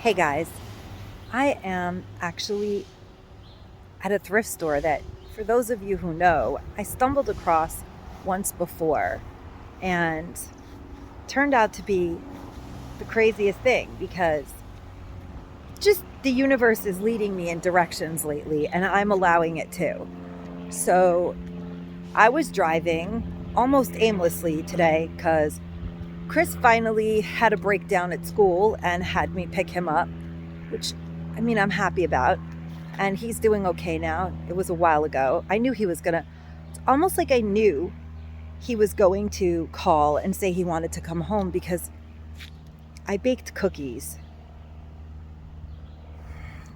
Hey guys, I am actually at a thrift store that, for those of you who know, I stumbled across once before and turned out to be the craziest thing because just the universe is leading me in directions lately and I'm allowing it to. So I was driving almost aimlessly today because Chris finally had a breakdown at school and had me pick him up, which I'm happy about. And he's doing okay now. It was a while ago. I knew he was gonna, it's almost like I knew he was going to call and say he wanted to come home because I baked cookies.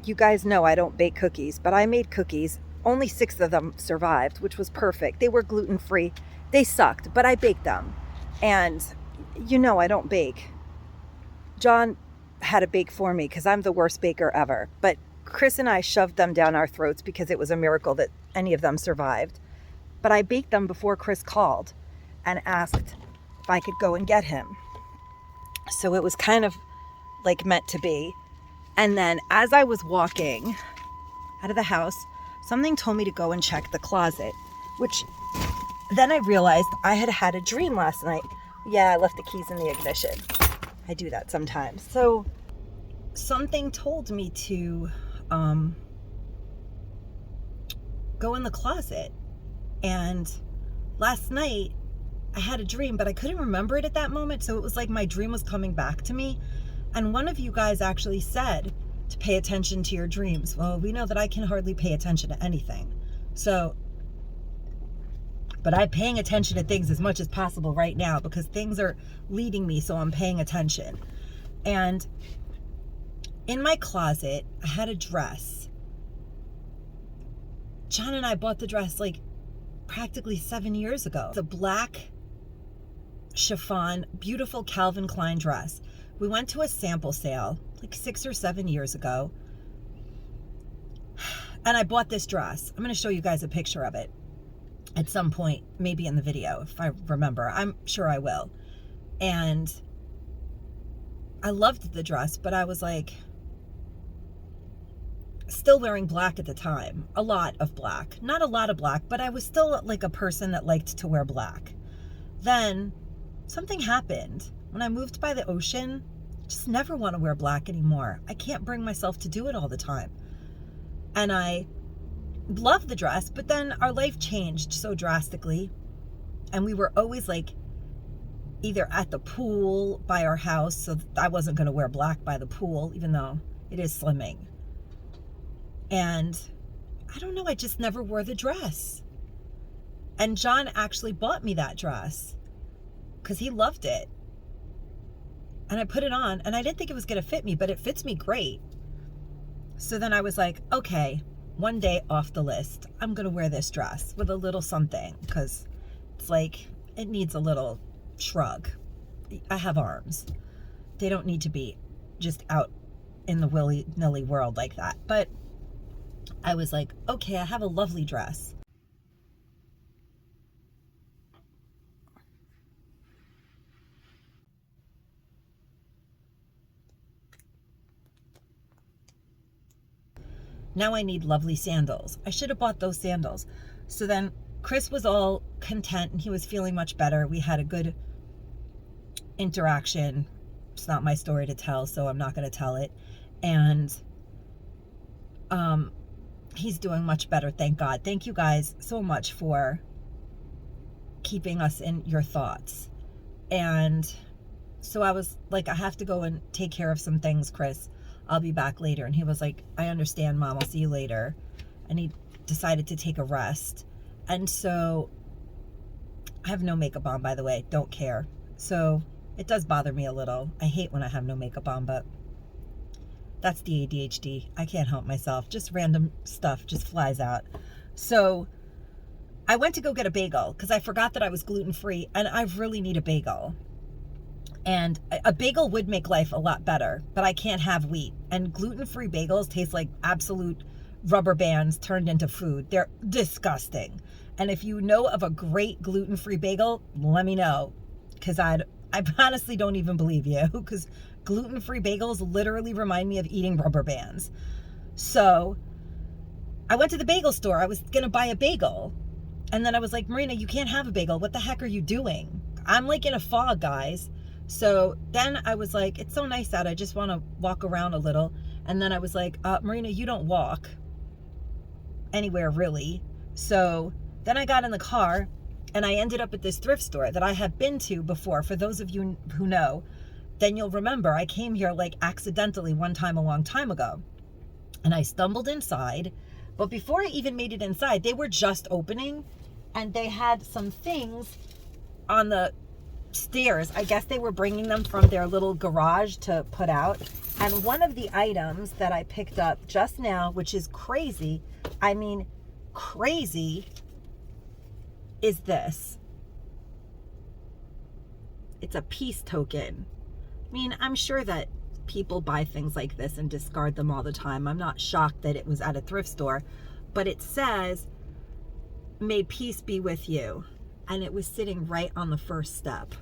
You guys know I don't bake cookies, but I made cookies. Only 6 of them survived, which was perfect. They were gluten free. They sucked, but I baked them. And I don't bake. John had to bake for me because I'm the worst baker ever. But Chris and I shoved them down our throats because it was a miracle that any of them survived. But I baked them before Chris called and asked if I could go and get him. So it was kind of like meant to be. And then as I was walking out of the house, something told me to go and check the closet, which then I realized I had had a dream last night. Yeah, I left the keys in the ignition. I do that sometimes. So something told me to go in the closet. And last night I had a dream, but I couldn't remember it at that moment. So it was like my dream was coming back to me. And one of you guys actually said to pay attention to your dreams. Well, we know that I can hardly pay attention to anything. But I'm paying attention to things as much as possible right now because things are leading me, so I'm paying attention. And in my closet, I had a dress. John and I bought the dress like practically 7 years ago. It's a black chiffon, beautiful Calvin Klein dress. We went to a sample sale like 6 or 7 years ago. And I bought this dress. I'm going to show you guys a picture of it at some point, maybe in the video, if I remember. I'm sure I will. And I loved the dress, but I was like, still wearing black at the time. A lot of black. Not a lot of black, but I was still like a person that liked to wear black. Then something happened. When I moved by the ocean, I just never want to wear black anymore. I can't bring myself to do it all the time. And I love the dress, but then our life changed so drastically. And we were always like either at the pool by our house, so I wasn't going to wear black by the pool, even though it is slimming. And I don't know, I just never wore the dress. And John actually bought me that dress because he loved it. And I put it on, and I didn't think it was going to fit me, but it fits me great. So then I was like, okay, one day off the list, I'm going to wear this dress with a little something because it's like, it needs a little shrug. I have arms. They don't need to be just out in the willy-nilly world like that. But I was like, okay, I have a lovely dress. Now I need lovely sandals. I should have bought those sandals. So then Chris was all content and he was feeling much better. We had a good interaction. It's not my story to tell, so I'm not going to tell it. And he's doing much better, thank God. Thank you guys so much for keeping us in your thoughts. And so I was like, I have to go and take care of some things, Chris. I'll be back later. And he was like, I understand, Mom, I'll see you later. And he decided to take a rest. And so I have no makeup on, by the way. Don't care. So it does bother me a little. I hate when I have no makeup on, but that's the ADHD. I can't help myself. Just random stuff just flies out. So I went to go get a bagel because I forgot that I was gluten-free, and I really need a bagel. And a bagel would make life a lot better, but I can't have wheat. And gluten-free bagels taste like absolute rubber bands turned into food. They're disgusting. And if you know of a great gluten-free bagel, let me know. Because I honestly don't even believe you. Because gluten-free bagels literally remind me of eating rubber bands. So I went to the bagel store. I was going to buy a bagel. And then I was like, Marina, you can't have a bagel. What the heck are you doing? I'm like in a fog, guys. So then I was like, it's so nice out. I just want to walk around a little. And then I was like, Marina, you don't walk anywhere really. So then I got in the car and I ended up at this thrift store that I have been to before. For those of you who know, then you'll remember I came here like accidentally one time a long time ago. And I stumbled inside. But before I even made it inside, they were just opening and they had some things on the stairs. I guess they were bringing them from their little garage to put out. And one of the items that I picked up just now, which is crazy, I mean, crazy, is this. It's a peace token. I mean, I'm sure that people buy things like this and discard them all the time. I'm not shocked that it was at a thrift store, but it says, may peace be with you. And it was sitting right on the first step.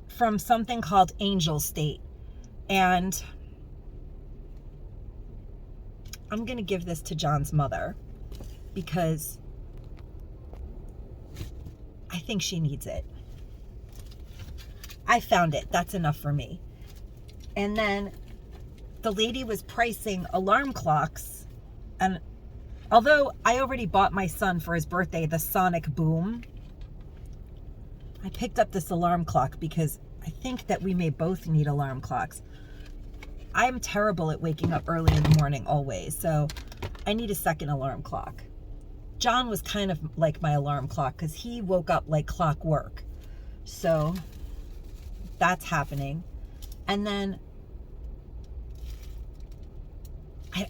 From something called Angel State. And I'm going to give this to John's mother because I think she needs it. I found it. That's enough for me. And then the lady was pricing alarm clocks. And although I already bought my son for his birthday the Sonic Boom, I picked up this alarm clock because I think that we may both need alarm clocks. I'm terrible at waking up early in the morning always, so I need a second alarm clock. John was kind of like my alarm clock because he woke up like clockwork. So that's happening. And then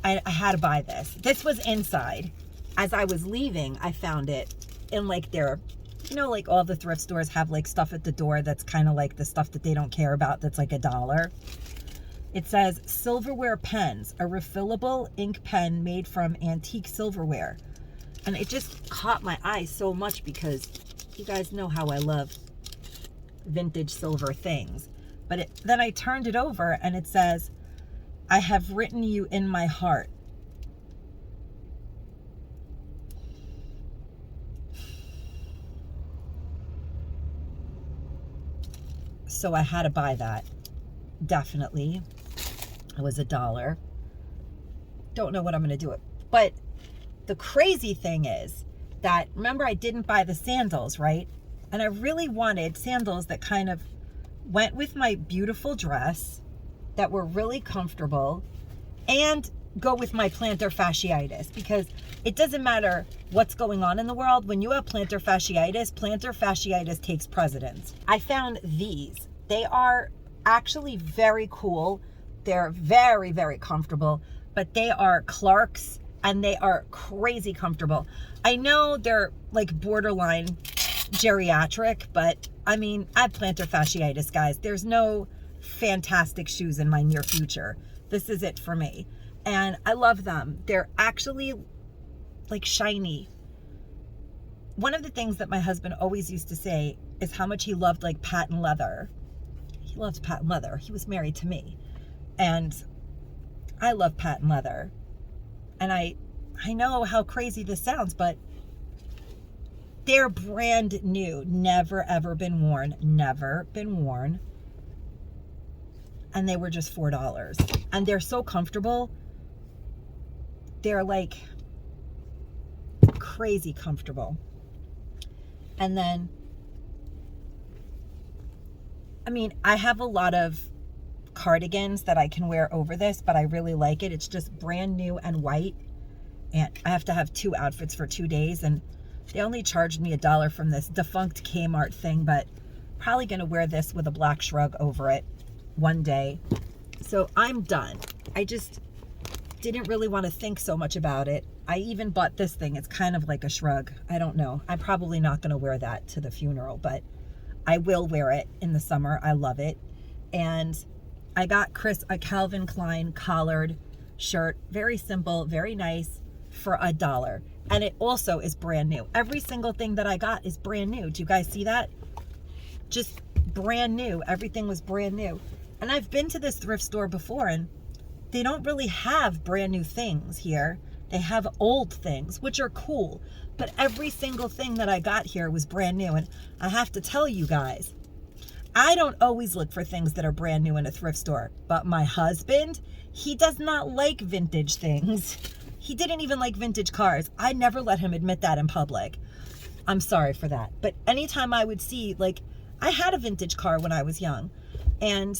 I had to buy this. This was inside. As I was leaving, I found it in like their, you know, like all the thrift stores have like stuff at the door that's kind of like the stuff that they don't care about that's like $1. It says silverware pens, a refillable ink pen made from antique silverware. And it just caught my eye so much because you guys know how I love vintage silver things. But then I turned it over and it says, I have written you in my heart. So I had to buy that. Definitely. It was $1. Don't know what I'm going to do it. But the crazy thing is that, remember I didn't buy the sandals, right? And I really wanted sandals that kind of went with my beautiful dress, that were really comfortable, and go with my plantar fasciitis, because it doesn't matter what's going on in the world. When you have plantar fasciitis takes precedence. I found these. They are actually very cool. They're very, very comfortable, but they are Clark's and they are crazy comfortable. I know they're like borderline geriatric, but I mean, I have plantar fasciitis, guys. There's no fantastic shoes in my near future. This is it for me. And I love them. They're actually like shiny. One of the things that my husband always used to say is how much he loved like patent leather. He loves patent leather. He was married to me. And I love patent leather. And I know how crazy this sounds, but they're brand new. Never, ever been worn. Never been worn. And they were just $4. And they're so comfortable. They're like crazy comfortable. And then, I mean, I have a lot of cardigans that I can wear over this, but I really like it. It's just brand new and white. And I have to have 2 outfits for 2 days. And they only charged me $1 from this defunct Kmart thing, but probably going to wear this with a black shrug over it one day. So I'm done. I just didn't really want to think so much about it. I even bought this thing. It's kind of like a shrug. I don't know. I'm probably not going to wear that to the funeral, but I will wear it in the summer. I love it. And I got Chris a Calvin Klein collared shirt. Very simple, very nice, for $1. And it also is brand new. Every single thing that I got is brand new. Do you guys see that? Just brand new. Everything was brand new. And I've been to this thrift store before, and they don't really have brand new things here. They have old things, which are cool. But every single thing that I got here was brand new. And I have to tell you guys, I don't always look for things that are brand new in a thrift store. But my husband, he does not like vintage things. He didn't even like vintage cars. I never let him admit that in public. I'm sorry for that. But anytime I would see, like, I had a vintage car when I was young. And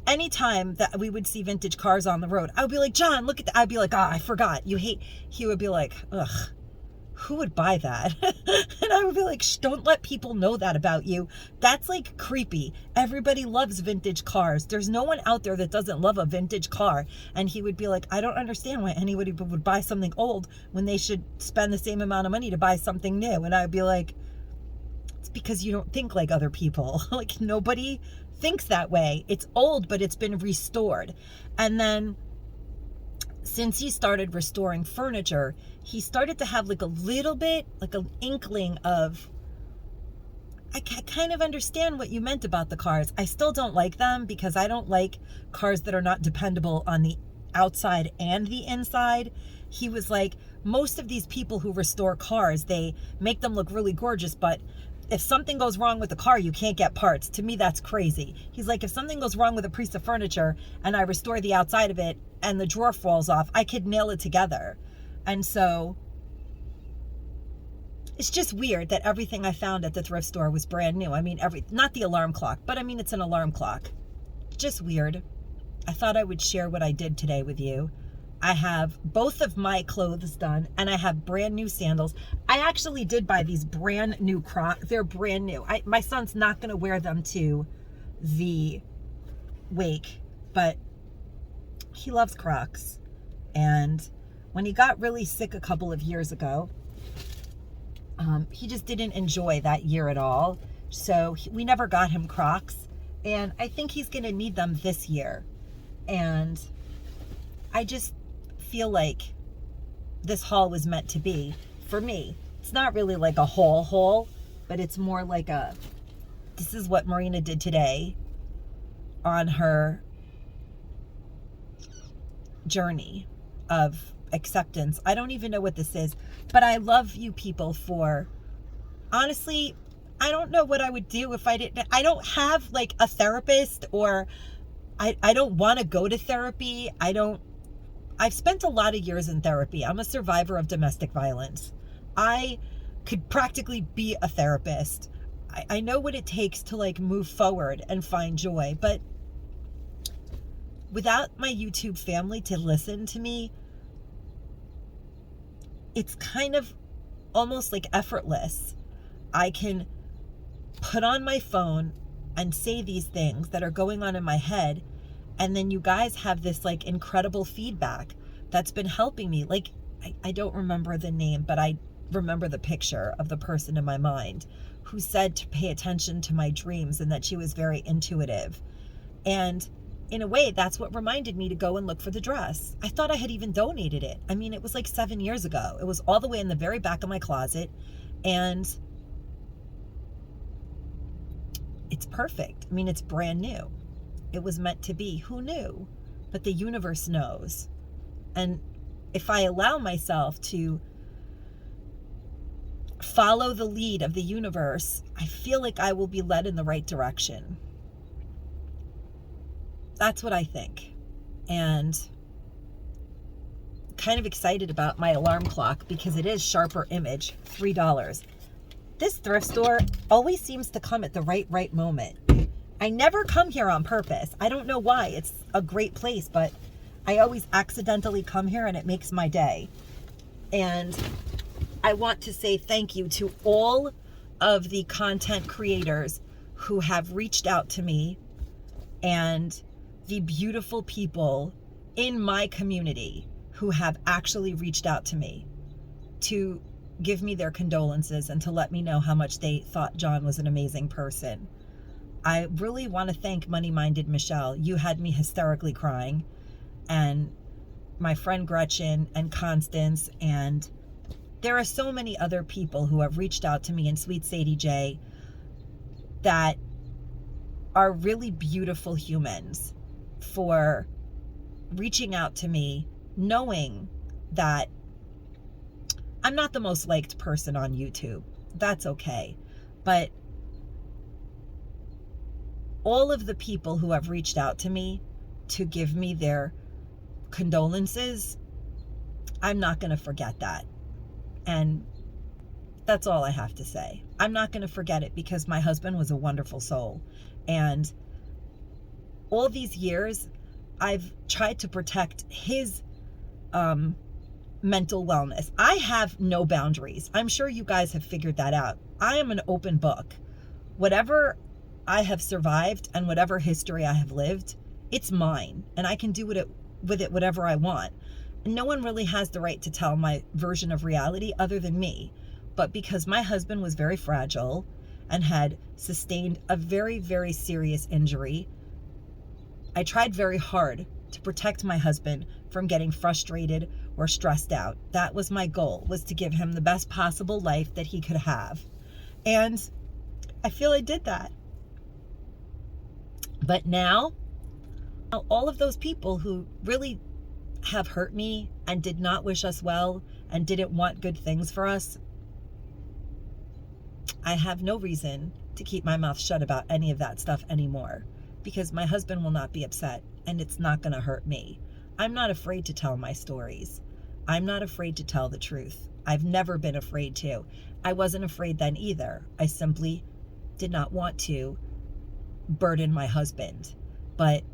anytime that we would see vintage cars on the road, I would be like, John, look at that. I'd be like, I forgot. You hate. He would be like, ugh, who would buy that? And I would be like, shh, don't let people know that about you. That's like creepy. Everybody loves vintage cars. There's no one out there that doesn't love a vintage car. And he would be like, I don't understand why anybody would buy something old when they should spend the same amount of money to buy something new. And I would be like, it's because you don't think like other people. Like, nobody thinks that way. It's old, but it's been restored. And then since he started restoring furniture, he started to have like a little bit, like an inkling of, I kind of understand what you meant about the cars. I still don't like them because I don't like cars that are not dependable on the outside and the inside. He was like, most of these people who restore cars, they make them look really gorgeous, but if something goes wrong with the car, you can't get parts. To me, that's crazy. He's like, if something goes wrong with a piece of furniture and I restore the outside of it and the drawer falls off, I could nail it together. And so it's just weird that everything I found at the thrift store was brand new. I mean, not the alarm clock, but I mean, it's an alarm clock. Just weird. I thought I would share what I did today with you. I have both of my clothes done, and I have brand new sandals. I actually did buy these brand new Crocs. They're brand new. My son's not going to wear them to the wake, but he loves Crocs. And when he got really sick a couple of years ago, he just didn't enjoy that year at all. So we never got him Crocs, and I think he's going to need them this year. And I just feel like this haul was meant to be for me. It's not really like a haul, but it's more like this is what Marina did today on her journey of acceptance. I don't even know what this is, but I love you people for, honestly, I don't know what I would do if I don't have like a therapist, or I don't want to go to therapy. I've spent a lot of years in therapy. I'm a survivor of domestic violence. I could practically be a therapist. I know what it takes to like move forward and find joy, but without my YouTube family to listen to me, it's kind of almost like effortless. I can put on my phone and say these things that are going on in my head, and then you guys have this like incredible feedback that's been helping me. Like, I don't remember the name, but I remember the picture of the person in my mind who said to pay attention to my dreams and that she was very intuitive. And in a way, that's what reminded me to go and look for the dress. I thought I had even donated it. I mean, it was like 7 years ago. It was all the way in the very back of my closet, and it's perfect. I mean, it's brand new. It was meant to be. Who knew? But the universe knows. And if I allow myself to follow the lead of the universe, I feel like I will be led in the right direction. That's what I think. And kind of excited about my alarm clock because it is Sharper Image, $3. This thrift store always seems to come at the right moment. I never come here on purpose. I don't know why. It's a great place, but I always accidentally come here and it makes my day. And I want to say thank you to all of the content creators who have reached out to me, and the beautiful people in my community who have actually reached out to me to give me their condolences and to let me know how much they thought John was an amazing person. I really want to thank Money Minded Michelle. You had me hysterically crying. And my friend Gretchen and Constance, and there are so many other people who have reached out to me, and Sweet Sadie J, that are really beautiful humans for reaching out to me, knowing that I'm not the most liked person on YouTube. That's okay. But all of the people who have reached out to me to give me their condolences, I'm not going to forget that. And that's all I have to say. I'm not going to forget it because my husband was a wonderful soul. And all these years, I've tried to protect his mental wellness. I have no boundaries. I'm sure you guys have figured that out. I am an open book. Whatever I have survived and whatever history I have lived, it's mine. And I can do with it whatever I want. And no one really has the right to tell my version of reality other than me. But because my husband was very fragile and had sustained a very, very serious injury, I tried very hard to protect my husband from getting frustrated or stressed out. That was my goal, was to give him the best possible life that he could have. And I feel I did that. But now, all of those people who really have hurt me and did not wish us well and didn't want good things for us, I have no reason to keep my mouth shut about any of that stuff anymore, because my husband will not be upset and it's not going to hurt me. I'm not afraid to tell my stories. I'm not afraid to tell the truth. I've never been afraid to. I wasn't afraid then either. I simply did not want to burden my husband. But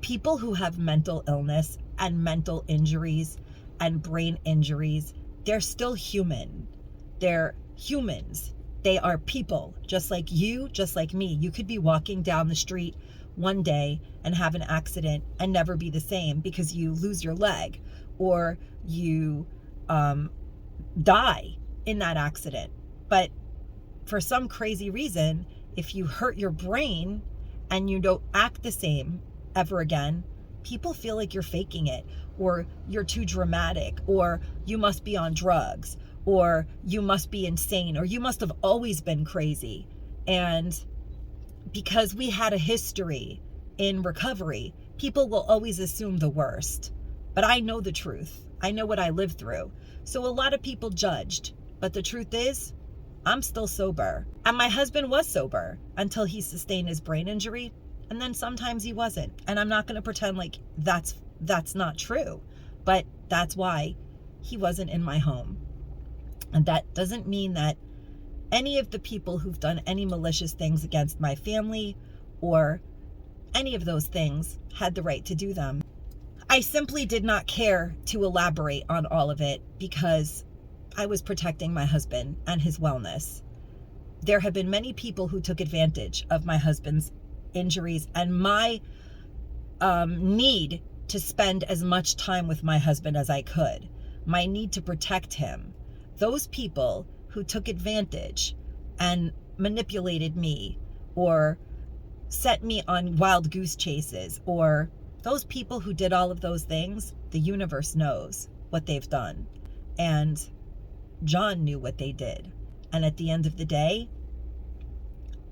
people who have mental illness and mental injuries and brain injuries, they're still human. They're humans. They are people, just like you, just like me. You could be walking down the street one day and have an accident and never be the same because you lose your leg or you die in that accident. But for some crazy reason, if you hurt your brain and you don't act the same ever again, people feel like you're faking it, or you're too dramatic, or you must be on drugs, or you must be insane, or you must have always been crazy. And because we had a history in recovery, people will always assume the worst. But I know the truth. I know what I lived through. So a lot of people judged. But the truth is, I'm still sober. And my husband was sober until he sustained his brain injury. And then sometimes he wasn't. And I'm not going to pretend like that's not true. But that's why he wasn't in my home. And that doesn't mean that any of the people who've done any malicious things against my family or any of those things had the right to do them. I simply did not care to elaborate on all of it because I was protecting my husband and his wellness. There have been many people who took advantage of my husband's injuries and my need to spend as much time with my husband as I could, my need to protect him. Those people who took advantage and manipulated me or set me on wild goose chases, or those people who did all of those things, the universe knows what they've done. And John knew what they did. And at the end of the day,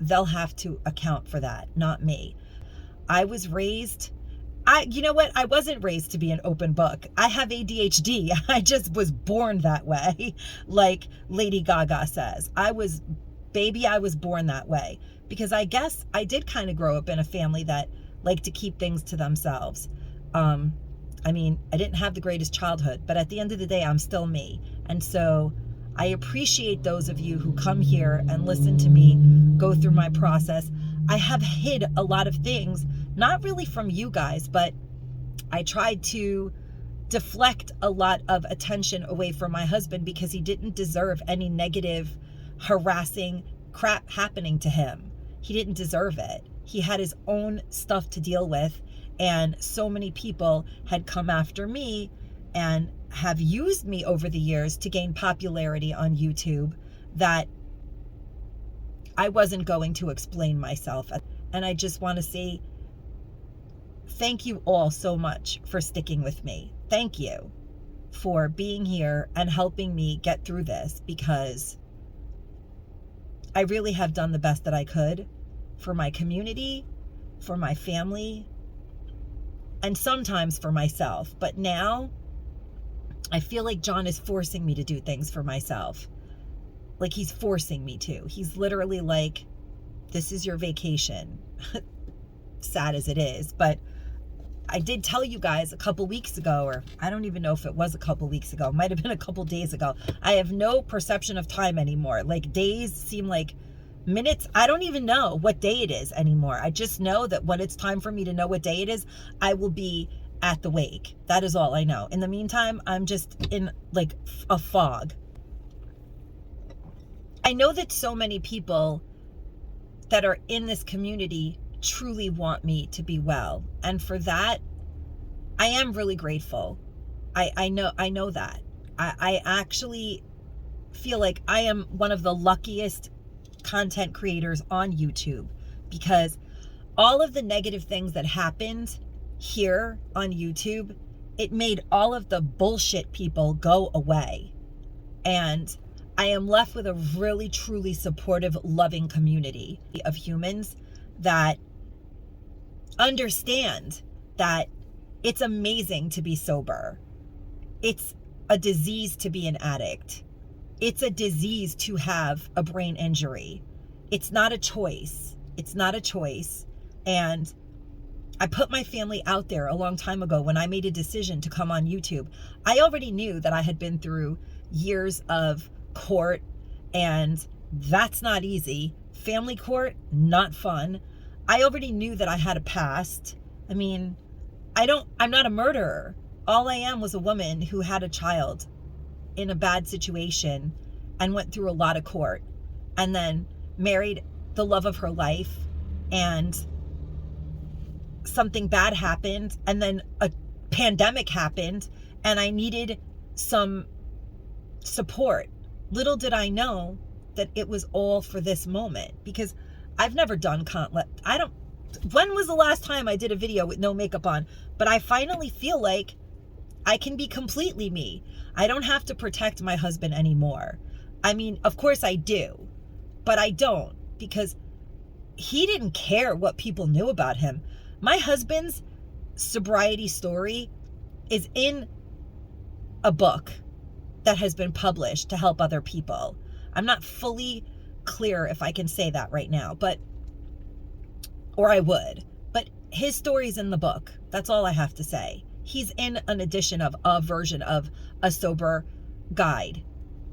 they'll have to account for that, not me. I was raised, you know what? I wasn't raised to be an open book. I have ADHD. I just was born that way. Like Lady Gaga says, I was born that way because I guess I did kind of grow up in a family that liked to keep things to themselves. I mean, I didn't have the greatest childhood, but at the end of the day, I'm still me. And so I appreciate those of you who come here and listen to me go through my process. I have hid a lot of things, not really from you guys, but I tried to deflect a lot of attention away from my husband because he didn't deserve any negative, harassing crap happening to him. He didn't deserve it. He had his own stuff to deal with, and so many people had come after me and have used me over the years to gain popularity on YouTube that I wasn't going to explain myself. And I just want to say thank you all so much for sticking with me. Thank you for being here and helping me get through this, because I really have done the best that I could for my community, for my family, and sometimes for myself. But now I feel like John is forcing me to do things for myself. Like he's forcing me to. He's literally like, this is your vacation. Sad as it is, but I did tell you guys a couple weeks ago, or I don't even know if it was a couple weeks ago, it might have been a couple days ago. I have no perception of time anymore. Like days seem like minutes. I don't even know what day it is anymore. I just know that when it's time for me to know what day it is, I will be at the wake. That is all I know. In the meantime, I'm just in like a fog. I know that so many people that are in this community truly want me to be well. And for that, I am really grateful. I know that. I actually feel like I am one of the luckiest content creators on YouTube, because all of the negative things that happened here on YouTube, it made all of the bullshit people go away. And I am left with a really, truly supportive, loving community of humans that understand that it's amazing to be sober. It's a disease to be an addict. It's a disease to have a brain injury. It's not a choice. It's not a choice. And I put my family out there a long time ago when I made a decision to come on YouTube. I already knew that I had been through years of court, and that's not easy. Family court, not fun. I already knew that I had a past. I mean, I'm not a murderer. All I am was a woman who had a child in a bad situation and went through a lot of court, and then married the love of her life, and something bad happened, and then a pandemic happened, and I needed some support. Little did I know that it was all for this moment, because I've never done when was the last time I did a video with no makeup on? But I finally feel like I can be completely me. I don't have to protect my husband anymore. I mean, of course I do, but I don't, because he didn't care what people knew about him. My husband's sobriety story is in a book that has been published to help other people. I'm not fully clear if I can say that right now, or I would, but his story's in the book. That's all I have to say. He's in an edition of a version of a sober guide,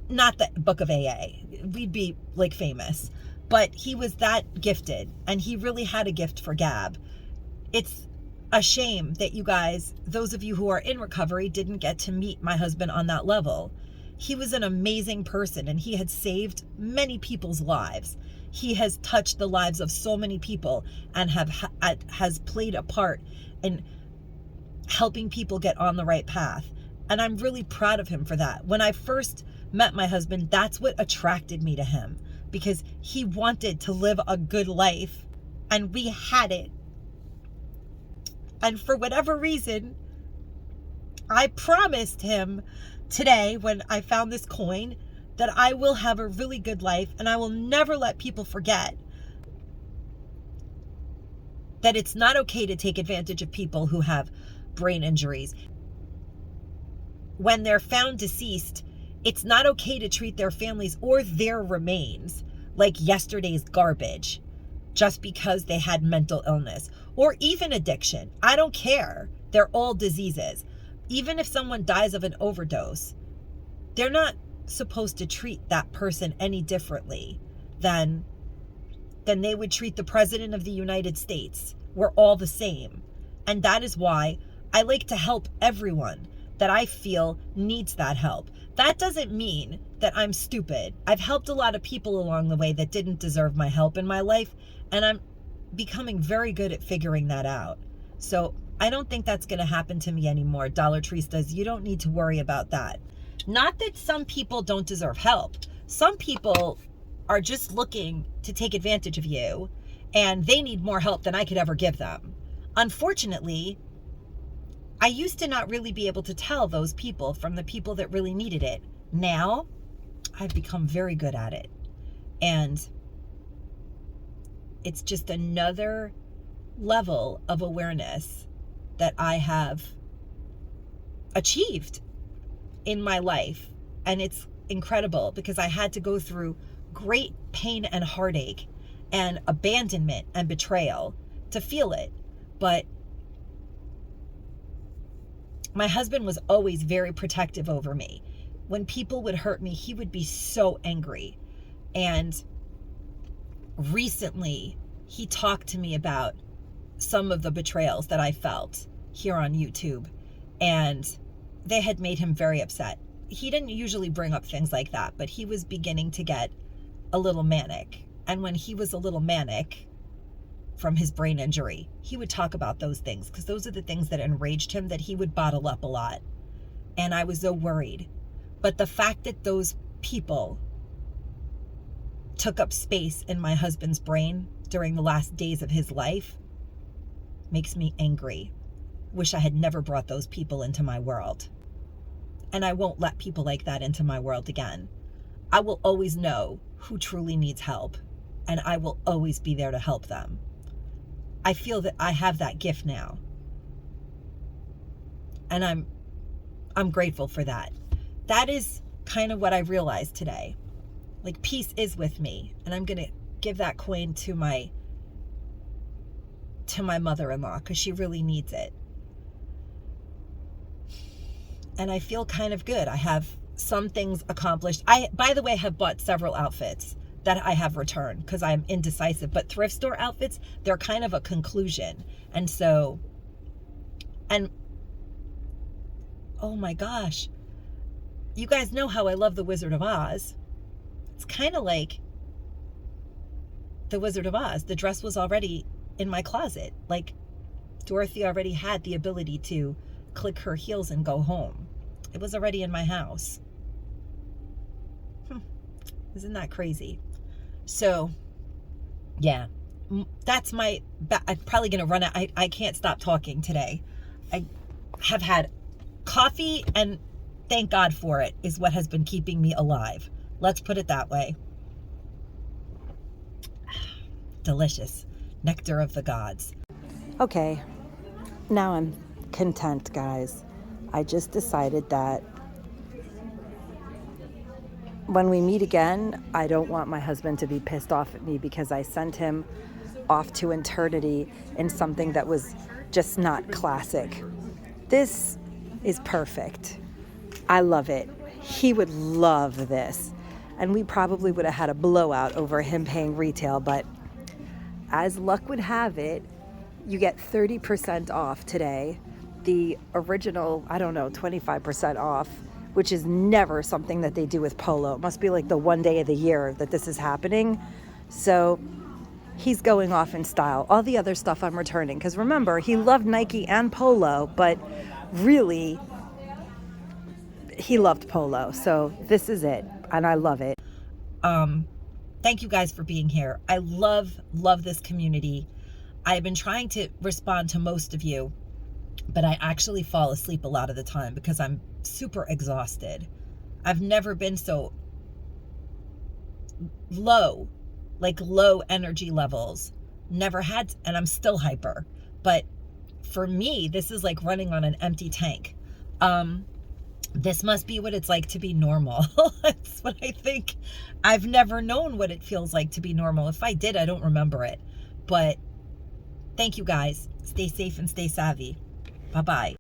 not the book of AA. We'd be like famous, but he was that gifted, and he really had a gift for gab. It's a shame that you guys, those of you who are in recovery, didn't get to meet my husband on that level. He was an amazing person, and he had saved many people's lives. He has touched the lives of so many people, and has played a part in helping people get on the right path. And I'm really proud of him for that. When I first met my husband, that's what attracted me to him, because he wanted to live a good life, and we had it. And for whatever reason, I promised him today, when I found this coin, that I will have a really good life, and I will never let people forget that it's not okay to take advantage of people who have brain injuries. When they're found deceased, it's not okay to treat their families or their remains like yesterday's garbage just because they had mental illness or even addiction. I don't care. They're all diseases. Even if someone dies of an overdose, they're not supposed to treat that person any differently than they would treat the President of the United States. We're all the same. And that is why I like to help everyone that I feel needs that help. That doesn't mean that I'm stupid. I've helped a lot of people along the way that didn't deserve my help in my life, and I'm becoming very good at figuring that out. So I don't think that's going to happen to me anymore. Dollar Tree says, you don't need to worry about that. Not that some people don't deserve help. Some people are just looking to take advantage of you, and they need more help than I could ever give them. Unfortunately, I used to not really be able to tell those people from the people that really needed it. Now, I've become very good at it. And it's just another level of awareness that I have achieved in my life. And it's incredible because I had to go through great pain and heartache and abandonment and betrayal to feel it. But my husband was always very protective over me. When people would hurt me, he would be so angry. And recently, he talked to me about some of the betrayals that I felt here on YouTube, and they had made him very upset. He didn't usually bring up things like that, but he was beginning to get a little manic. And when he was a little manic from his brain injury, he would talk about those things because those are the things that enraged him, that he would bottle up a lot. And I was so worried. But the fact that those people took up space in my husband's brain during the last days of his life makes me angry. Wish I had never brought those people into my world. And I won't let people like that into my world again. I will always know who truly needs help, and I will always be there to help them. I feel that I have that gift now. And I'm grateful for that. That is kind of what I realized today. Like, peace is with me, and I'm going to give that coin to my mother-in-law because she really needs it. And I feel kind of good. I have some things accomplished. I, by the way, have bought several outfits that I have returned because I'm indecisive. But thrift store outfits, they're kind of a conclusion. And so, and oh my gosh, you guys know how I love The Wizard of Oz. It's kind of like The Wizard of Oz. The dress was already in my closet. Like, Dorothy already had the ability to click her heels and go home. It was already in my house. Isn't that crazy? So, yeah, that's my, I'm probably going to run out. I can't stop talking today. I have had coffee, and thank God for it, is what has been keeping me alive. Let's put it that way. Delicious. Nectar of the gods. Okay, now I'm content, guys. I just decided that when we meet again, I don't want my husband to be pissed off at me because I sent him off to eternity in something that was just not classic. This is perfect. I love it. He would love this. And we probably would have had a blowout over him paying retail, but as luck would have it, you get 30% off today. The original, 25% off, which is never something that they do with Polo. It must be like the one day of the year that this is happening. So he's going off in style. All the other stuff I'm returning. Because remember, he loved Nike and Polo, but really, he loved Polo. So this is it. And I love it. Thank you guys for being here. I love this community. I've been trying to respond to most of you, but I actually fall asleep a lot of the time because I'm super exhausted. I've never been so low, like low energy levels. Never had, and I'm still hyper. But for me, this is like running on an empty tank. This must be what it's like to be normal. That's what I think. I've never known what it feels like to be normal. If I did, I don't remember it. But thank you guys. Stay safe and stay savvy. Bye-bye.